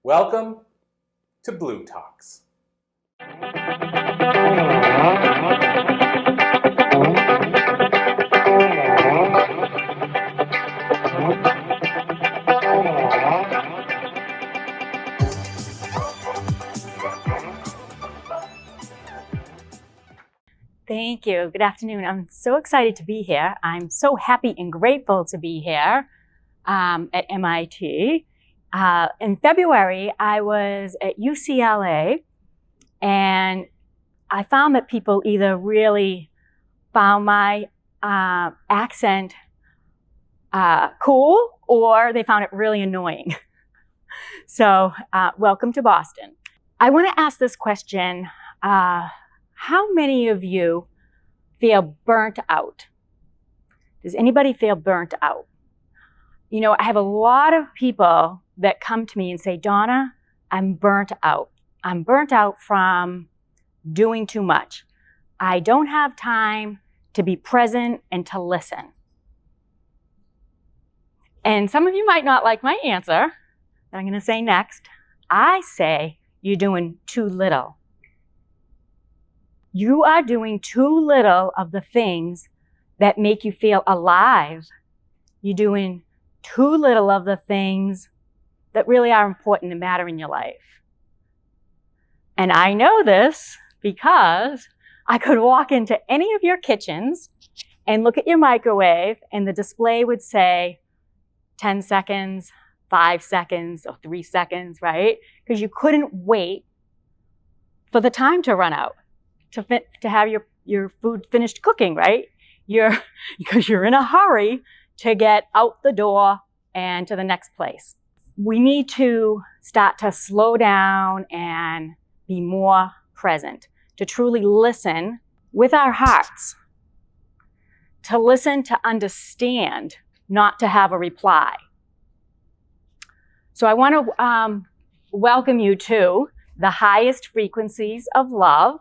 Welcome to Blue Talks. Thank you. Good afternoon. I'm so excited to be here. I'm so happy and grateful to be here at MIT. In February, I was at UCLA, and I found that people either really found my accent cool, or they found it really annoying. So welcome to Boston. I want to ask this question. How many of you feel burnt out? Does anybody feel burnt out? You know, I have a lot of people that come to me and say, Donna, I'm burnt out. I'm burnt out from doing too much. I don't have time to be present and to listen. And some of you might not like my answer that I'm going to say next. I say you're doing too little. You are doing too little of the things that make you feel alive. You're doing too little of the things that really are important and matter in your life. And I know this because I could walk into any of your kitchens and look at your microwave, and the display would say 10 seconds, 5 seconds, or 3 seconds, right? Because you couldn't wait for the time to run out. To have your food finished cooking, right? Because you're in a hurry to get out the door and to the next place. We need to start to slow down and be more present, to truly listen with our hearts, to listen to understand, not to have a reply. So I want to welcome you to the highest frequencies of love.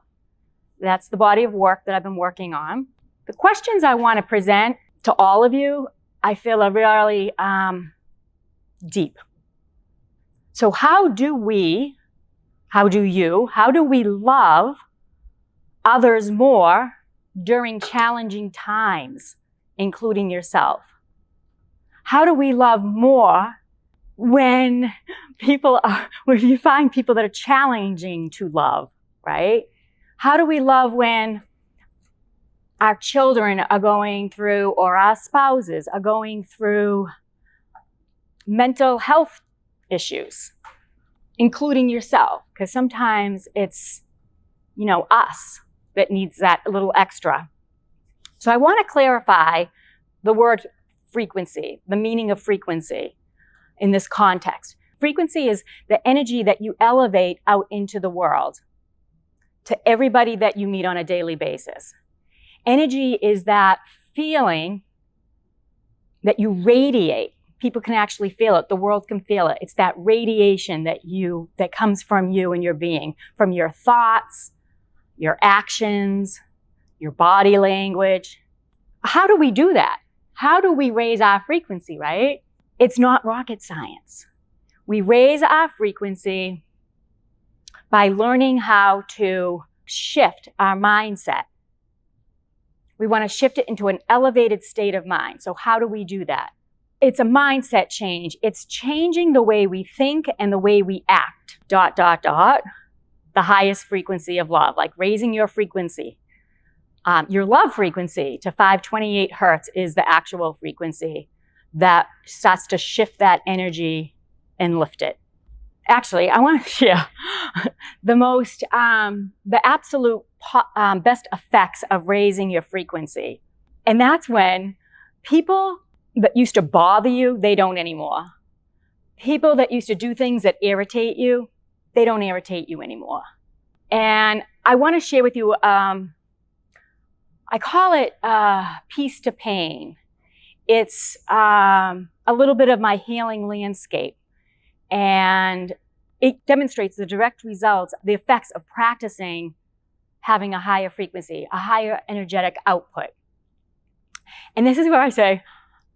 That's the body of work that I've been working on. The questions I want to present to all of you, I feel are really deep. So how do we love others more during challenging times, including yourself? How do we love more when you find people that are challenging to love, right? How do we love when our children are going through, or our spouses are going through mental health issues, including yourself? Because sometimes it's, us that needs that a little extra. So I want to clarify the word frequency, the meaning of frequency in this context. Frequency is the energy that you elevate out into the world, to everybody that you meet on a daily basis. Energy is that feeling that you radiate. People can actually feel it. The world can feel it. It's that radiation that comes from you and your being, from your thoughts, your actions, your body language. How do we do that? How do we raise our frequency, right? It's not rocket science. We raise our frequency by learning how to shift our mindset. We want to shift it into an elevated state of mind. So how do we do that? It's a mindset change. It's changing the way we think and the way we act. ... The highest frequency of love, like raising your frequency. Your love frequency to 528 hertz is the actual frequency that starts to shift that energy and lift it. Actually, I want to share the absolute best effects of raising your frequency. And that's when people that used to bother you, they don't anymore. People that used to do things that irritate you, they don't irritate you anymore. And I want to share with you, I call it peace to pain. It's a little bit of my healing landscape. And it demonstrates the direct results, the effects of practicing having a higher frequency, a higher energetic output. And this is where I say,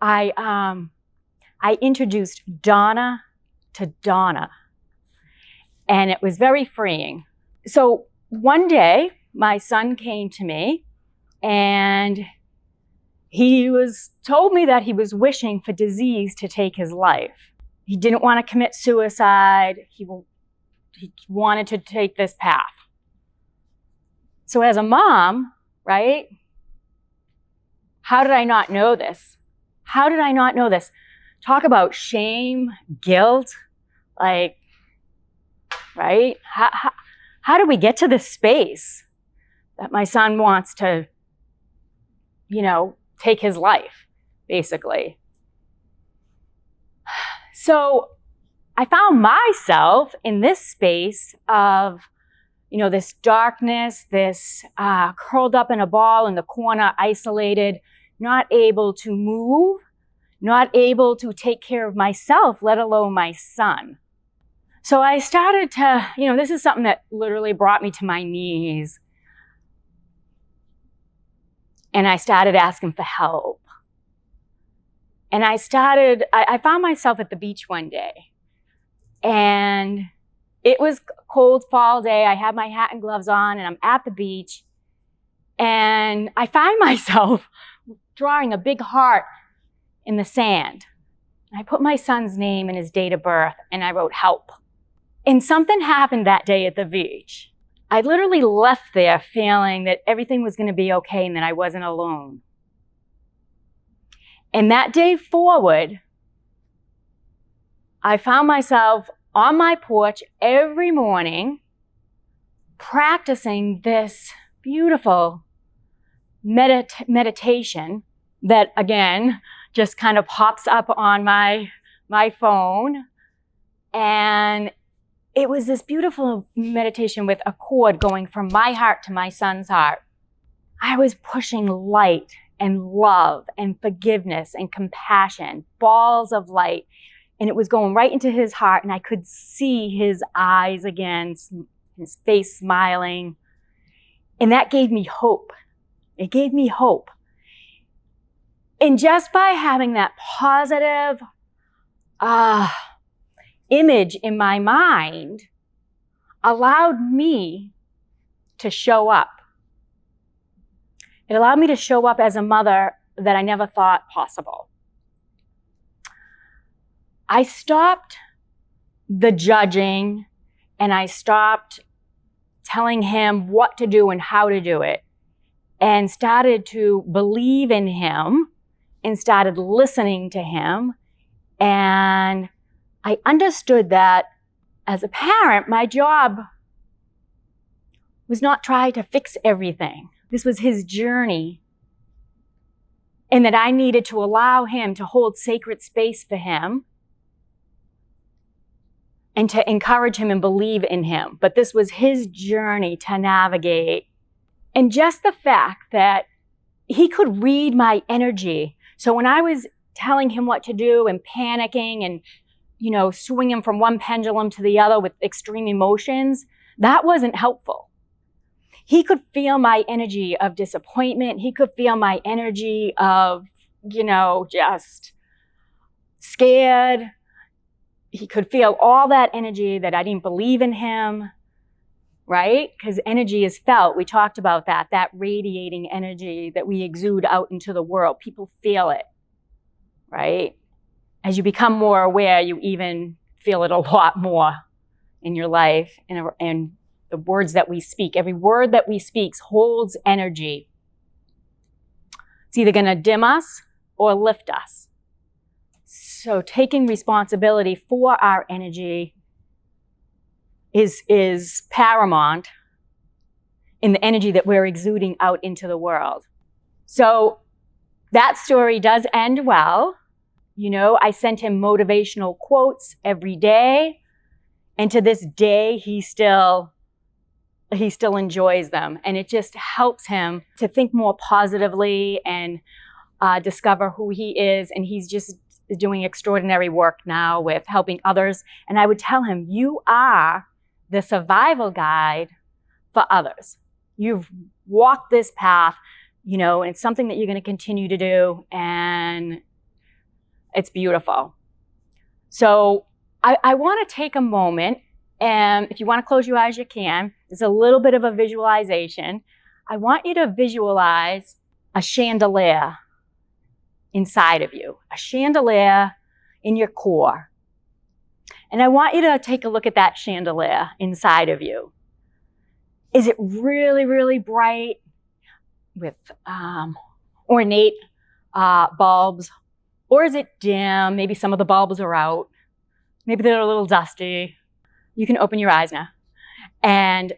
I introduced Donna to Donna. And it was very freeing. So one day, my son came to me and he told me that he was wishing for disease to take his life. He didn't want to commit suicide. He wanted to take this path. So as a mom, right? How did I not know this? How did I not know this? Talk about shame, guilt, like, right? How did we get to this space that my son wants to, take his life, basically? So I found myself in this space of, this darkness, this curled up in a ball in the corner, isolated, not able to move, not able to take care of myself, let alone my son. So I started to, this is something that literally brought me to my knees. And I started asking for help. And I found myself at the beach one day. And it was a cold fall day. I had my hat and gloves on, and I'm at the beach. And I find myself drawing a big heart in the sand. I put my son's name and his date of birth, and I wrote help. And something happened that day at the beach. I literally left there feeling that everything was going to be okay and that I wasn't alone. And that day forward, I found myself on my porch every morning practicing this beautiful meditation that, again, just kind of pops up on my phone. And it was this beautiful meditation with a cord going from my heart to my son's heart. I was pushing light and love and forgiveness and compassion, balls of light. And it was going right into his heart, and I could see his eyes again, his face smiling. And that gave me hope. It gave me hope. And just by having that positive image in my mind allowed me to show up. It allowed me to show up as a mother that I never thought possible. I stopped the judging, and I stopped telling him what to do and how to do it, and started to believe in him and started listening to him. And I understood that as a parent, my job was not try to fix everything. This was his journey, and that I needed to allow him to hold sacred space for him and to encourage him and believe in him. But this was his journey to navigate. And just the fact that he could read my energy. So when I was telling him what to do and panicking and, swinging from one pendulum to the other with extreme emotions, that wasn't helpful. He could feel my energy of disappointment. He could feel my energy of, just scared. He could feel all that energy that I didn't believe in him, right? Because energy is felt. We talked about that radiating energy that we exude out into the world. People feel it, right? As you become more aware, you even feel it a lot more in your life and the words that we speak. Every word that we speak holds energy. It's either going to dim us or lift us. So taking responsibility for our energy is paramount in the energy that we're exuding out into the world. So that story does end well. I sent him motivational quotes every day. And to this day, he still enjoys them. And it just helps him to think more positively and discover who he is. And he's just doing extraordinary work now with helping others. And I would tell him, you are the survival guide for others. You've walked this path, and it's something that you're going to continue to do. And it's beautiful. So I want to take a moment And if you want to close your eyes, you can. It's a little bit of a visualization. I want you to visualize a chandelier inside of you, a chandelier in your core. And I want you to take a look at that chandelier inside of you. Is it really, really bright with ornate bulbs? Or is it dim? Maybe some of the bulbs are out. Maybe they're a little dusty. You can open your eyes now. And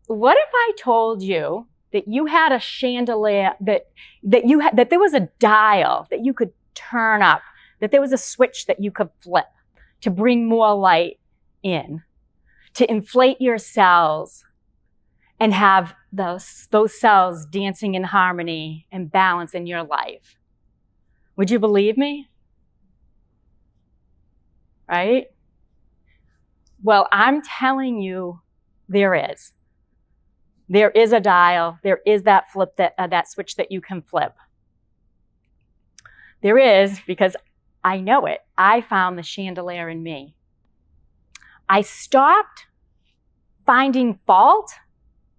what if I told you that you had a chandelier, that there was a dial that you could turn up, that there was a switch that you could flip to bring more light in, to inflate your cells and have those cells dancing in harmony and balance in your life? Would you believe me? Right? Well, I'm telling you, there is. There is a dial. There is that flip, that switch that you can flip. There is, because I know it. I found the chandelier in me. I stopped finding fault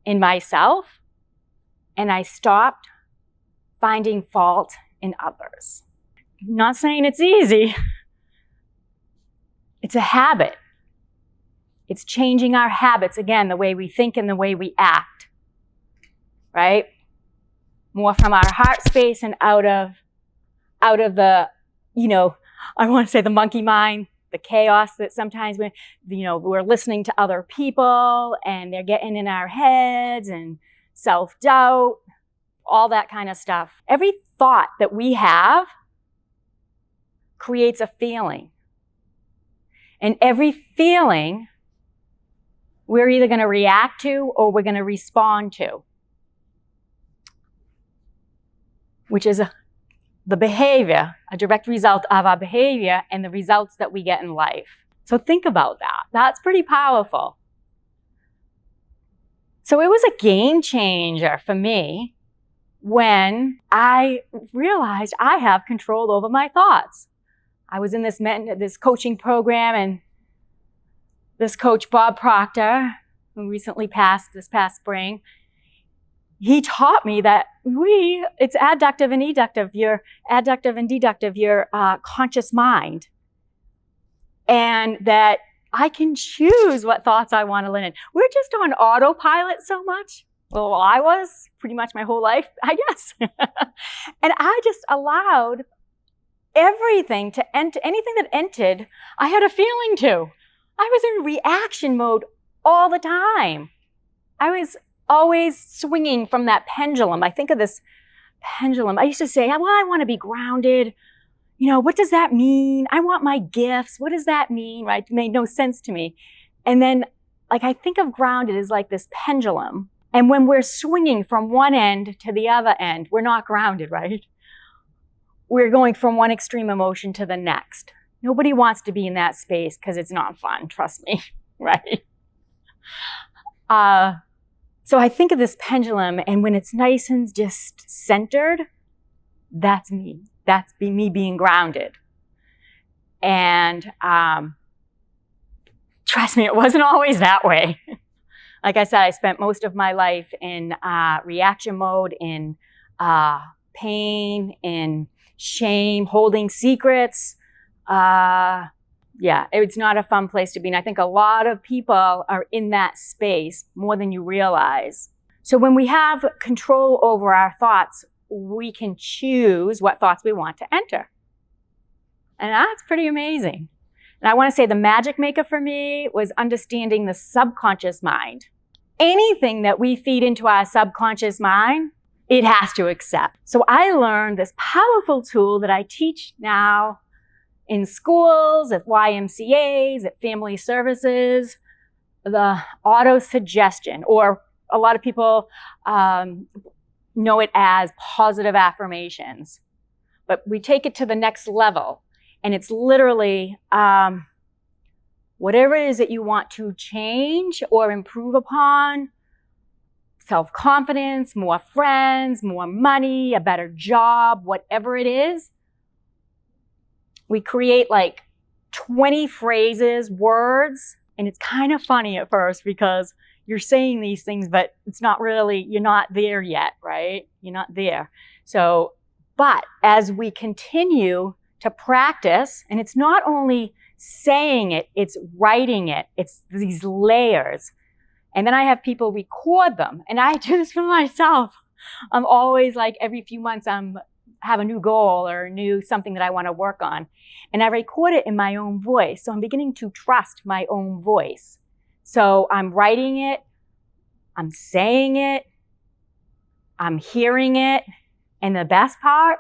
in myself, and I stopped finding fault in others. I'm not saying it's easy. It's a habit. It's changing our habits, again, the way we think and the way we act, right? More from our heart space and out of the, I want to say the monkey mind, the chaos that sometimes we're listening to other people and they're getting in our heads, and self-doubt, all that kind of stuff. Every thought that we have creates a feeling. And every feeling we're either going to react to or we're going to respond to, which is the behavior, a direct result of our behavior and the results that we get in life. So think about that. That's pretty powerful. So it was a game changer for me when I realized I have control over my thoughts. I was in this coaching program, and this coach, Bob Proctor, who recently passed this past spring, he taught me that it's adductive and eductive, your adductive and deductive, your conscious mind. And that I can choose what thoughts I want to live in. We're just on autopilot so much. Well, I was pretty much my whole life, I guess. And I just allowed everything to enter, anything that entered, I had a feeling to. I was in reaction mode all the time. I was always swinging from that pendulum. I think of this pendulum. I used to say, well, I want to be grounded. What does that mean? I want my gifts. What does that mean? Right? It made no sense to me. And then, I think of grounded as like this pendulum. And when we're swinging from one end to the other end, we're not grounded, right? We're going from one extreme emotion to the next. Nobody wants to be in that space because it's not fun, trust me, right? So I think of this pendulum, and when it's nice and just centered, that's me. That's me being grounded. And trust me, it wasn't always that way. Like I said, I spent most of my life in reaction mode, in pain, in shame, holding secrets. It's not a fun place to be. And I think a lot of people are in that space more than you realize. So when we have control over our thoughts, we can choose what thoughts we want to enter. And that's pretty amazing. And I want to say the magic maker for me was understanding the subconscious mind. Anything that we feed into our subconscious mind, it has to accept. So I learned this powerful tool that I teach now in schools, at YMCAs, at family services, the auto-suggestion, or a lot of people know it as positive affirmations. But we take it to the next level, and it's literally whatever it is that you want to change or improve upon, self-confidence, more friends, more money, a better job, whatever it is. We create 20 phrases, words And it's kind of funny at first because you're saying these things, but it's not really, you're not there yet, right? You're not there. So, but as we continue to practice, and it's not only saying it, it's writing it, it's these layers. And then I have people record them, and I do this for myself. I'm always like every few months have a new goal or a new something that I want to work on. And I record it in my own voice. So I'm beginning to trust my own voice. So I'm writing it, I'm saying it, I'm hearing it. And the best part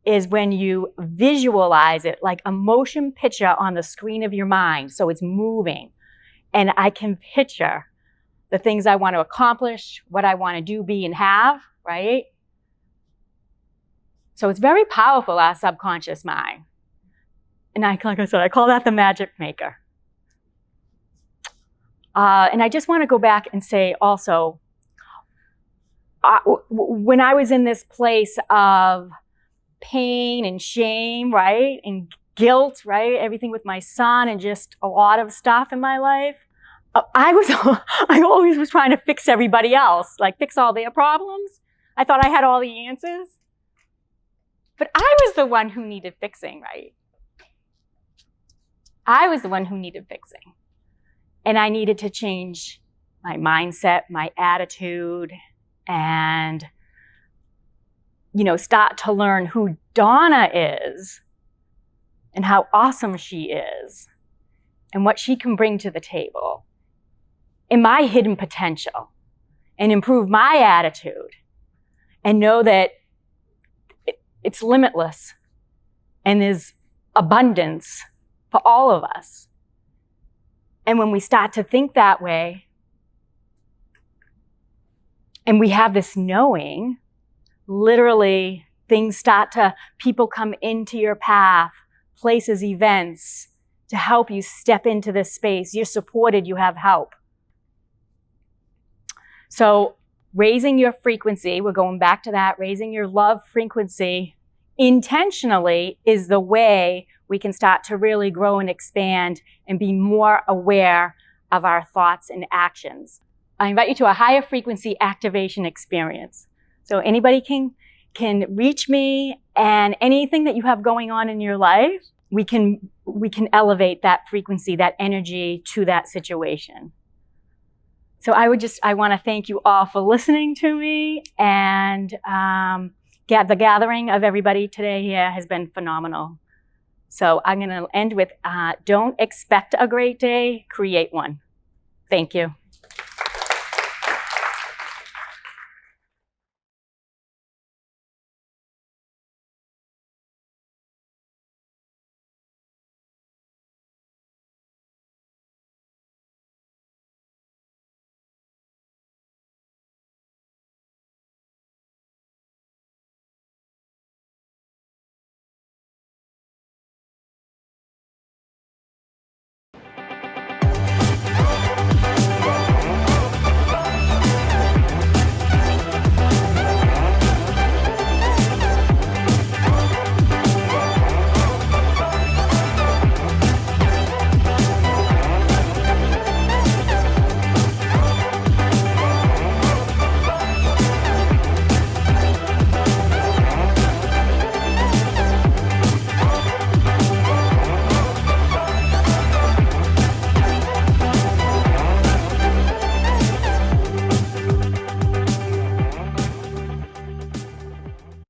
is when you visualize it like a motion picture on the screen of your mind. So it's moving. And I can picture the things I want to accomplish, what I want to do, be, and have, right? So it's very powerful, our subconscious mind. And like I said, I call that the magic maker. And I just want to go back and say also, when I was in this place of pain and shame, right? And guilt, right? Everything with my son and just a lot of stuff in my life. I always was trying to fix everybody else, like fix all their problems. I thought I had all the answers. But I was the one who needed fixing, right? I was the one who needed fixing. And I needed to change my mindset, my attitude, and, start to learn who Donna is and how awesome she is and what she can bring to the table and my hidden potential, and improve my attitude and know that it's limitless and there's abundance for all of us. And when we start to think that way, and we have this knowing, literally people come into your path, places, events to help you step into this space. You're supported, you have help. So raising your frequency, we're going back to that, raising your love frequency intentionally is the way we can start to really grow and expand and be more aware of our thoughts and actions. I invite you to a higher frequency activation experience. So anybody can reach me, and anything that you have going on in your life, we can elevate that frequency, that energy to that situation. So I want to thank you all for listening to me, and the gathering of everybody today here has been phenomenal. So I'm going to end with, don't expect a great day, create one. Thank you.